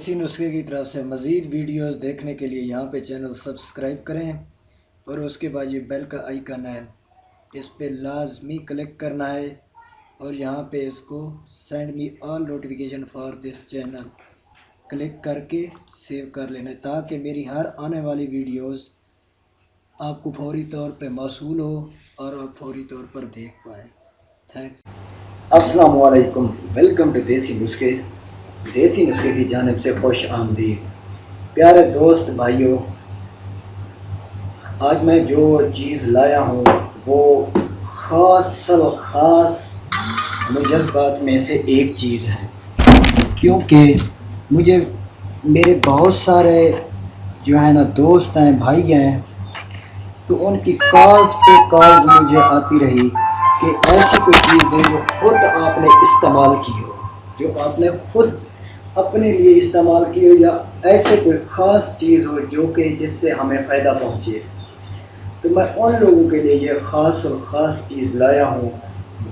देसी नुस्खे की तरफ से मज़ीद वीडियोस देखने के लिए यहाँ पे चैनल सब्सक्राइब करें और उसके बाद ये बेल का आइकन है, इस पे लाजमी क्लिक करना है और यहाँ पे इसको send me all notification for this channel click करके सेव कर लेना है, ताकि मेरी हर आने वाली वीडियोस आपको फौरी तौर पे मौसूल हो और आप फौरी तौर पर देख पाएँ। थैंक्स। अस्सलाम वालेकुम, वेलकम टू देसी नुस्खे। देसी नुस्खे की जानिब से खुश आमदीद। प्यारे दोस्त भाइयों, आज मैं जो चीज़ लाया हूँ वो ख़ास मुजब्बात में से एक चीज़ है, क्योंकि मुझे मेरे बहुत सारे जो है ना दोस्त हैं, भाई हैं, तो उनकी कॉल्स पे कॉल्स मुझे आती रही कि ऐसी कोई चीज़ दें जो खुद आपने इस्तेमाल की हो, जो आपने खुद अपने लिए इस्तेमाल की हो, या ऐसे कोई ख़ास चीज़ हो जो कि जिससे हमें फ़ायदा पहुँचे। तो मैं उन लोगों के लिए ये ख़ास और ख़ास चीज़ लाया हूँ,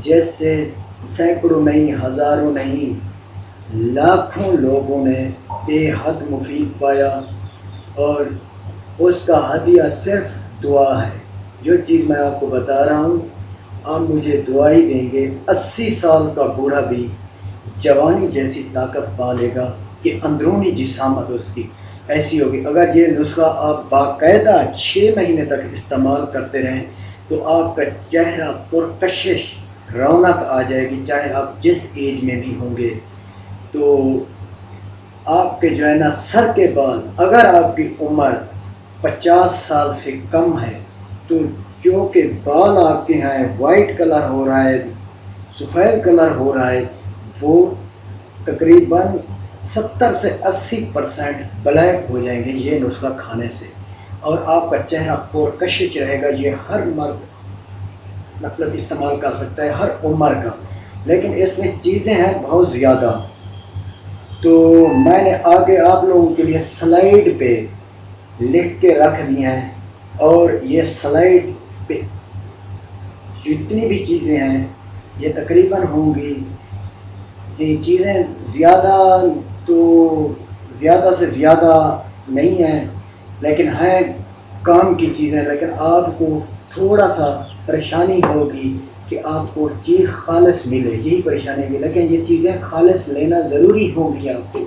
जैसे सैकड़ों नहीं, हज़ारों नहीं, लाखों लोगों ने बेहद मुफीद पाया, और उसका हदिया सिर्फ दुआ है। जो चीज़ मैं आपको बता रहा हूँ, आप मुझे दुआ ही देंगे, 80 साल का बूढ़ा भी जवानी जैसी ताकत पा लेगा कि अंदरूनी जिसामत उसकी ऐसी होगी। अगर ये नुस्खा आप बाकायदा 6 महीने तक इस्तेमाल करते रहें तो आपका चेहरा पुरकशिश रौनक आ जाएगी, चाहे आप जिस एज में भी होंगे। तो आपके जो है ना सर के बाल, अगर आपकी उम्र 50 साल से कम है तो जो कि बाल आपके हैं वाइट कलर हो रहा है, सफ़ेद कलर हो रहा है, वो तकरीबन 70 से 80% ब्लैक हो जाएंगे ये नुस्खा खाने से, और आपका चेहरा पुरकशिश रहेगा। ये हर मर्द मतलब इस्तेमाल कर सकता है, हर उम्र का, लेकिन इसमें चीज़ें हैं बहुत ज़्यादा। तो मैंने आगे आप लोगों के लिए स्लाइड पे लिख के रख दी हैं, और ये स्लाइड पे जितनी भी चीज़ें हैं ये तकरीबन होंगी, ये चीज़ें ज़्यादा से ज़्यादा नहीं हैं, लेकिन हैं काम की चीज़ें। लेकिन आपको थोड़ा सा परेशानी होगी कि आपको चीज़ खालिस मिले, यही परेशानी होगी। लेकिन ये चीज़ें खालिस लेना ज़रूरी होगी आपको,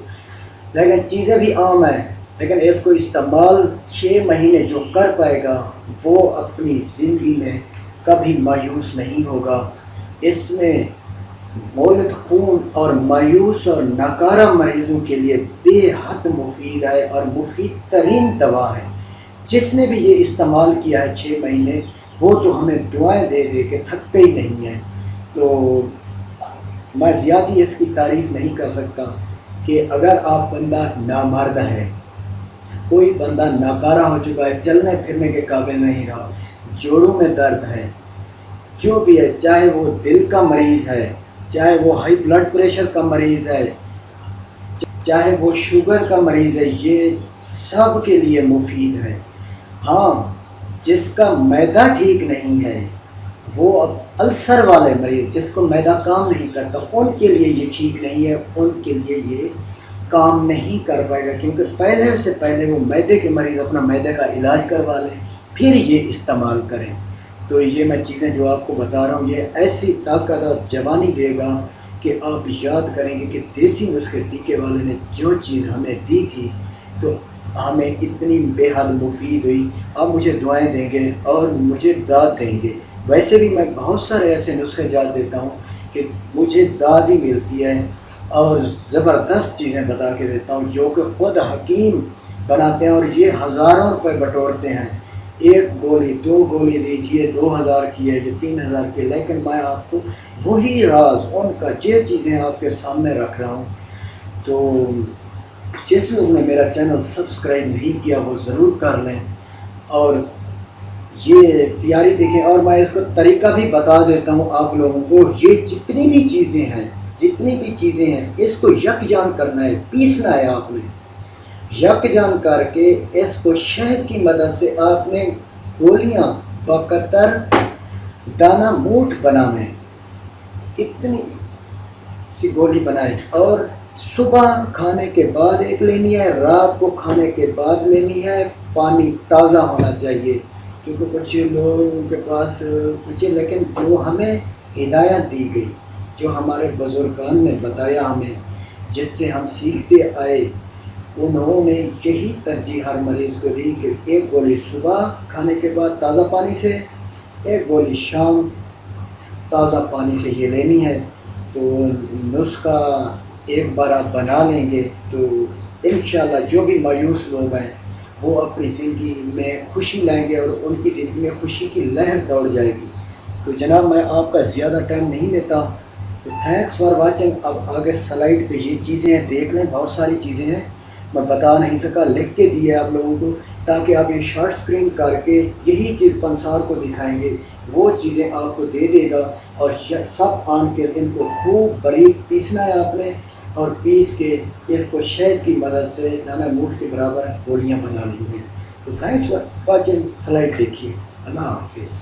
लेकिन चीज़ें भी आम हैं। लेकिन इसको इस्तेमाल 6 महीने जो कर पाएगा वो अपनी ज़िंदगी में कभी मायूस नहीं होगा। इसमें मौलद खून और मायूस और नाकारा मरीज़ों के लिए बेहद मुफीद है और मुफीद तरीन दवा है। जिसने भी ये इस्तेमाल किया है 6 महीने, वो तो हमें दुआएं दे दे के थकते ही नहीं हैं। तो मैं ज़्यादा इसकी तारीफ़ नहीं कर सकता कि अगर आप बंदा नामर्द है, कोई बंदा नाकारा हो चुका है, चलने फिरने के काबिल नहीं रहा, जोड़ों में दर्द है, जो भी है, चाहे वो दिल का मरीज़ है, चाहे वो हाई ब्लड प्रेशर का मरीज़ है, चाहे वो शुगर का मरीज़ है, ये सब के लिए मुफीद है। हाँ, जिसका मैदा ठीक नहीं है, वो अल्सर वाले मरीज़ जिसको मैदा काम नहीं करता, उनके लिए ये ठीक नहीं है, उनके लिए ये काम नहीं कर पाएगा, क्योंकि पहले वो मैदे के मरीज़ अपना मैदे का इलाज करवा लें, फिर ये इस्तेमाल करें। तो ये मैं चीज़ें जो आपको बता रहा हूँ, ये ऐसी ताकत और जवानी देगा कि आप याद करेंगे कि देसी नुस्खे टीके वाले ने जो चीज़ हमें दी थी तो हमें इतनी बेहद मुफीद हुई। आप मुझे दुआएं देंगे और मुझे दाद देंगे। वैसे भी मैं बहुत सारे ऐसे नुस्खे याद देता हूँ कि मुझे दाद ही मिलती है, और ज़बरदस्त चीज़ें बता के देता हूँ जो कि ख़ुद हकीम बनाते हैं, और ये हज़ारों रुपए बटोरते हैं। 1 गोली 2 गोली दीजिए, 2000 की है, ये 3000 की है, लेकिन मैं आपको वही राज उनका ये चीज़ें आपके सामने रख रहा हूँ। तो जिस लोग ने मेरा चैनल सब्सक्राइब नहीं किया वो ज़रूर कर लें और ये तैयारी देखें। और मैं इसको तरीका भी बता देता हूँ आप लोगों को। ये जितनी भी चीज़ें हैं इसको यकजान करना है, पीसना है आपने। यकजान करके इसको शहद की मदद से आपने गोलियां बकतर दाना मूठ बनाना है, इतनी सी गोली बनाए, और صبح کھانے کے بعد ایک لینی ہے، رات کو کھانے کے بعد لینی ہے، پانی تازہ ہونا چاہیے، کیونکہ کچھ لوگوں کے پاس کچھ، لیکن جو ہمیں ہدایت دی گئی، جو ہمارے بزرگان نے بتایا ہمیں، جس سے ہم سیکھتے آئے، انہوں نے یہی ترجیح ہر مریض کو دی کہ ایک گولی صبح کھانے کے بعد تازہ پانی سے، ایک گولی شام تازہ پانی سے یہ لینی ہے۔ تو نسخہ ایک بار آپ بنا لیں گے تو انشاءاللہ جو بھی مایوس لوگ ہیں وہ اپنی زندگی میں خوشی لائیں گے اور ان کی زندگی میں خوشی کی لہر دوڑ جائے گی۔ تو جناب میں آپ کا زیادہ ٹائم نہیں لیتا، تو تھینکس فار واچنگ۔ اب آگے سلائڈ پہ یہ چیزیں ہیں، دیکھ لیں، بہت ساری چیزیں ہیں، میں بتا نہیں سکا، لکھ کے دیے آپ لوگوں کو تاکہ آپ یہ شارٹ سکرین کر کے یہی چیز پنسار کو دکھائیں گے، وہ چیزیں آپ کو دے دے گا، اور سب آن کے ان کو خوب باریک پیسنا ہے آپ نے، اور پیس کے اس کو شہد کی مدد سے دانا موٹ کے برابر گولیاں بنا لی ہیں۔ تو تھینکس فار واچنگ، سلائڈ دیکھیے، اللہ حافظ۔